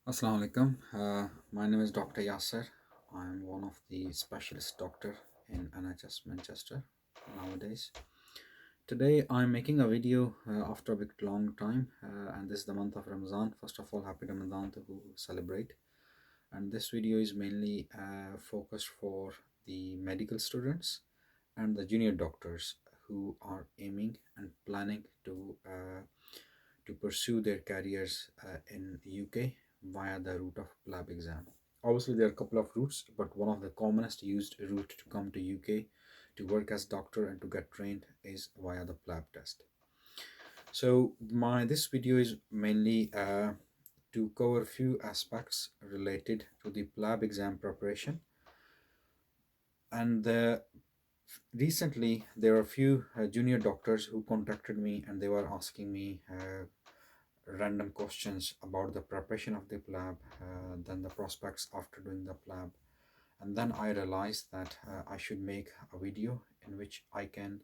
Assalamu alaikum. My name is Dr. Yasser. I'm one of the specialist doctor in NHS Manchester nowadays. Today I'm making a video after a bit long time, and this is the month of Ramadan. First of all, happy Ramadan to who celebrate. And this video is mainly focused for the medical students and the junior doctors who are aiming and planning to pursue their careers in UK via the route of PLAB exam. Obviously, there are a couple of routes, but one of the commonest used route to come to UK to work as doctor and to get trained is via the PLAB test. So my this video is mainly to cover a few aspects related to the PLAB exam preparation. And recently, there are a few junior doctors who contacted me and they were asking me random questions about the preparation of the PLAB, then the prospects after doing the PLAB. And then I realized that I should make a video in which I can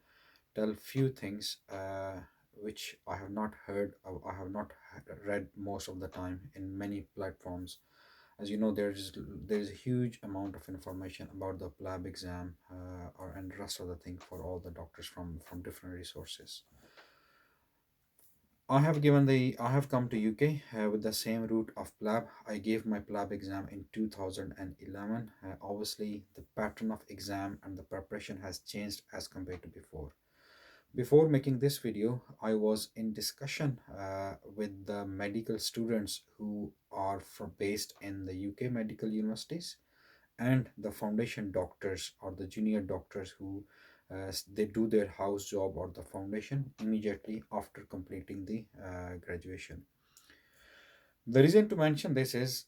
tell few things which I have not heard or I have not read most of the time in many platforms. As you know, there's a huge amount of information about the PLAB exam and rest of the thing for all the doctors from different resources. I have come to UK with the same route of PLAB. I gave my PLAB exam in 2011. Obviously, the pattern of exam and the preparation has changed as compared to before. Before making this video, I was in discussion with the medical students who are based in the UK medical universities and the foundation doctors or the junior doctors who they do their house job or the foundation immediately after completing the graduation. The reason to mention this is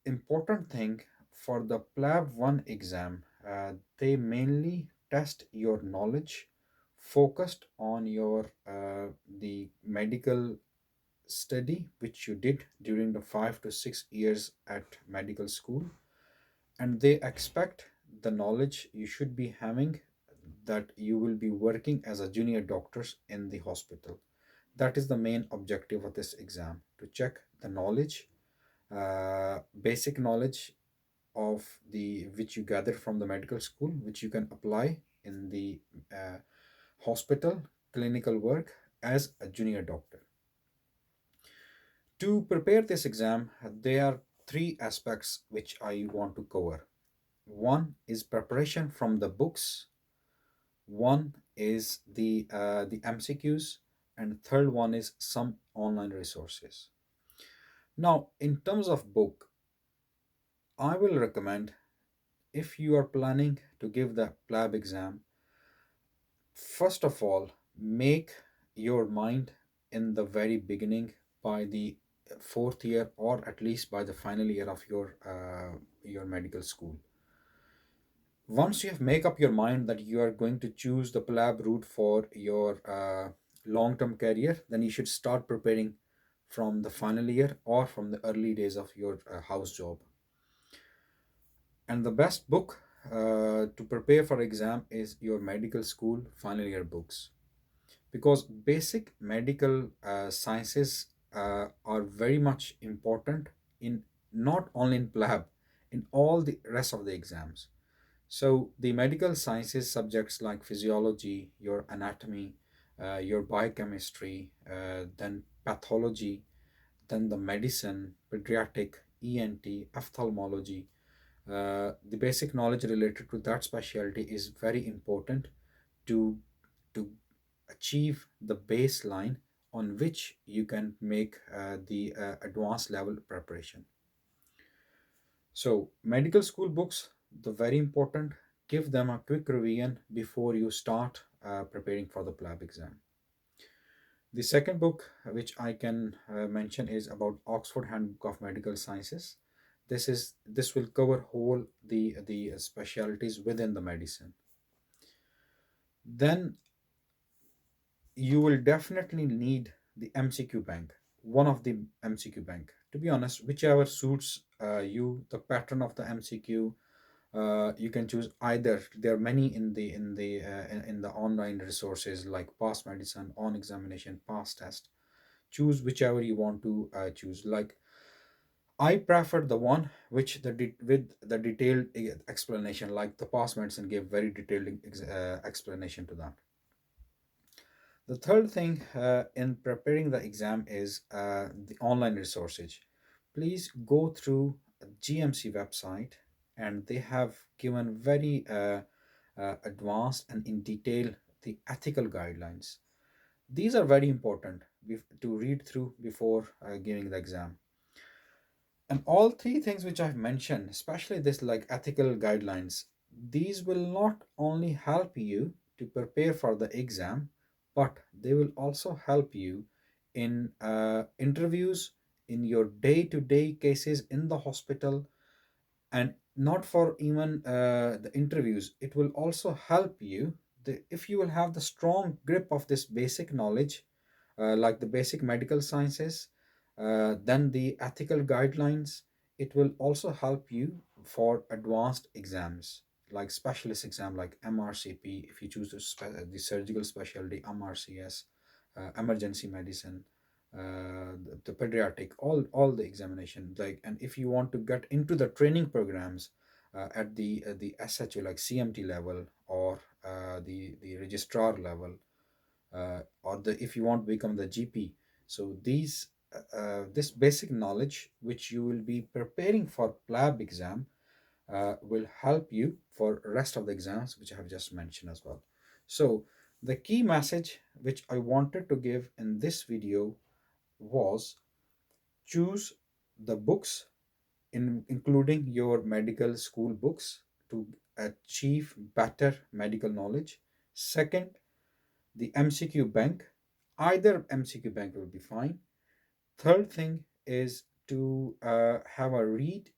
important thing for the PLAB 1 exam. They mainly test your knowledge focused on your the medical study which you did during the 5 to 6 years at medical school, and they expect the knowledge you should be having that you will be working as a junior doctors in the hospital. That is the main objective of this exam, to check the knowledge, basic knowledge of the which you gather from the medical school, which you can apply in the uh, hospital clinical work as a junior doctor. To prepare this exam, there are three aspects which I want to cover. One is preparation from the books, one is the MCQs, and third one is some online resources. Now, in terms of book, I will recommend, if you are planning to give the PLAB exam, first of all, make your mind in the very beginning by the fourth year or at least by the final year of your medical school. Once you have make up your mind that you are going to choose the PLAB route for your long-term career, then you should start preparing from the final year or from the early days of your house job. And the best book to prepare for exam is your medical school final year books, because basic medical sciences are very much important in not only in PLAB, in all the rest of the exams. So the medical sciences subjects like physiology, your anatomy, your biochemistry, then pathology, then the medicine, pediatric, ENT, ophthalmology, the basic knowledge related to that specialty is very important to to achieve the baseline on which you can make the advanced level preparation. So medical school books, the very important, give them a quick revision before you start preparing for the PLAB exam. The second book which I can mention is about Oxford Handbook of Medical Sciences. This will cover whole the specialties within the medicine. Then you will definitely need the MCQ bank, one of the MCQ bank. To be honest, whichever suits you, the pattern of the MCQ, you can choose either. There are many in the online resources like Past Medicine, On Examination, Past Test. Choose whichever you want to choose. Like I prefer the one which with the detailed explanation, like the past medicine gave very detailed explanation to that. The third thing in preparing the exam is the online resources. Please go through GMC website, and they have given very advanced and in detail the ethical guidelines. These are very important to read through before giving the exam. And all three things which I've mentioned, especially this like ethical guidelines, these will not only help you to prepare for the exam, but they will also help you in interviews, in your day-to-day cases in the hospital, and not for even the interviews. It will also help you if you will have the strong grip of this basic knowledge, like the basic medical sciences, then the ethical guidelines. It will also help you for advanced exams like specialist exam like MRCP, if you choose the surgical specialty, MRCS, emergency medicine, the pediatric, all the examination, like. And if you want to get into the training programs at the SHO like CMT level, or the registrar level, or the if you want to become the GP. So this basic knowledge which you will be preparing for PLAB exam will help you for rest of the exams which I have just mentioned as well. So the key message which I wanted to give in this video was: choose the books, including your medical school books, to achieve better medical knowledge. Second, the MCQ bank. Either MCQ bank will be fine. Third thing is to have a read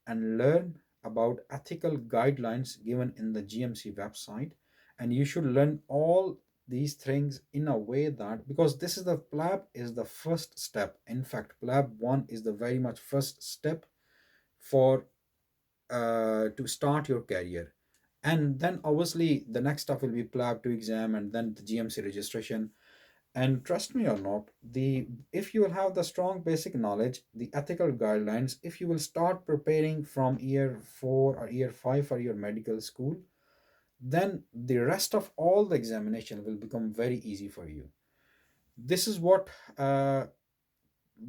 and learn about ethical guidelines given in the GMC website. And you should learn all these things in a way that, because this is the PLAB is the first step. In fact, PLAB 1 is the very much first step for to start your career. And then obviously the next step will be PLAB 2 exam, and then the GMC registration. And trust me or not, the if you will have the strong basic knowledge, the ethical guidelines, if you will start preparing from year 4 or year 5 for your medical school, then the rest of all the examination will become very easy for you. This is what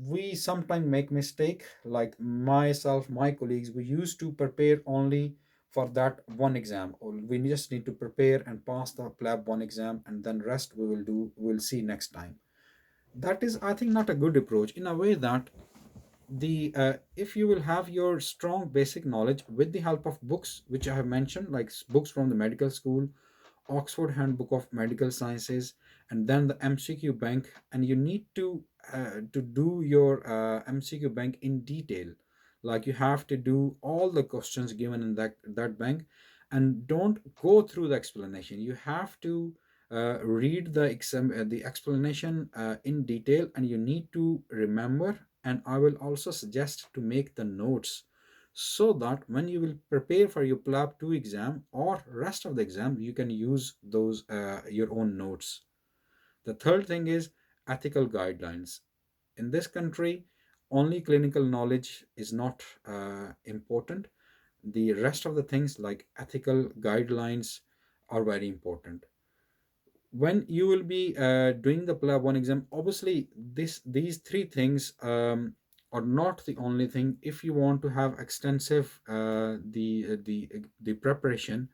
we sometimes make mistake, like myself, my colleagues, we used to prepare only for that one exam, or we just need to prepare and pass the PLAB 1 exam, and then rest we'll see next time. That is, I think, not a good approach. In a way that the if you will have your strong basic knowledge with the help of books which I have mentioned, like books from the medical school, Oxford Handbook of Medical Sciences, and then the MCQ bank, and you need to do your MCQ bank in detail. Like you have to do all the questions given in that bank, and don't go through the explanation. You have to read the explanation in detail, and you need to remember. And I will also suggest to make the notes, so that when you will prepare for your PLAB 2 exam or rest of the exam, you can use those your own notes. The third thing is ethical guidelines. In this country, only clinical knowledge is not important. The rest of the things like ethical guidelines are very important. When you will be doing the PLAB 1 exam, obviously these three things are not the only thing. If you want to have extensive the preparation,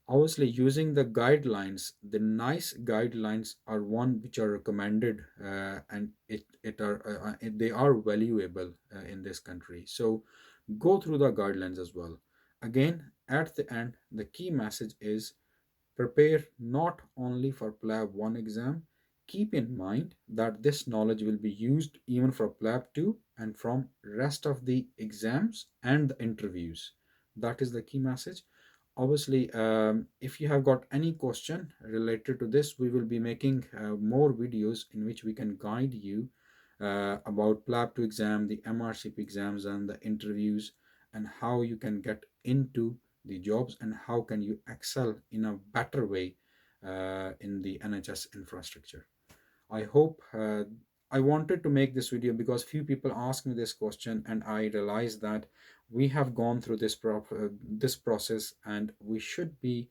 obviously using the guidelines, the nice guidelines are one which are recommended, and they are valuable in this country. So go through the guidelines as well. Again, at the end, the key message is: prepare not only for PLAB 1 exam, keep in mind that this knowledge will be used even for PLAB 2 and from rest of the exams and the interviews. That is the key message. Obviously, if you have got any question related to this, we will be making more videos in which we can guide you about PLAB 2 exam, the MRCP exams, and the interviews, and how you can get into the jobs, and how can you excel in a better way in the NHS infrastructure. I hope I wanted to make this video because few people ask me this question, and I realized that we have gone through this process, and we should be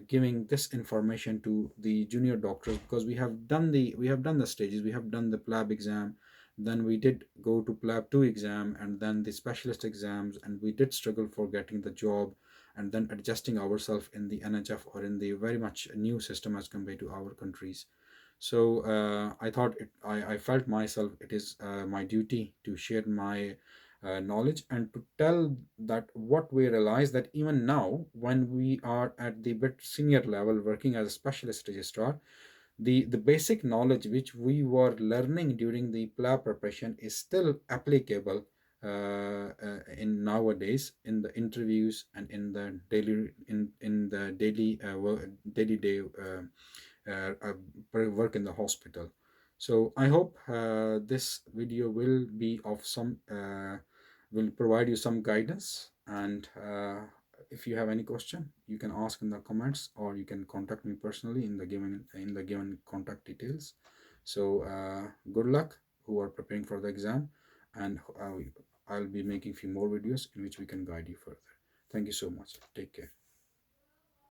giving this information to the junior doctors, because we have done the stages. We have done the PLAB exam, then we did go to PLAB 2 exam, and then the specialist exams, and we did struggle for getting the job, and then adjusting ourselves in the NHF or in the very much new system as compared to our countries. So I thought I felt myself it is my duty to share my knowledge, and to tell that what we realize, that even now when we are at the bit senior level working as a specialist registrar, the basic knowledge which we were learning during the PLA preparation is still applicable in nowadays, in the interviews and in the daily day work in the hospital. So I hope this video will provide you some guidance, and if you have any question, you can ask in the comments, or you can contact me personally in the given contact details. So good luck who are preparing for the exam, and I'll be making few more videos in which we can guide you further. Thank you so much. Take care.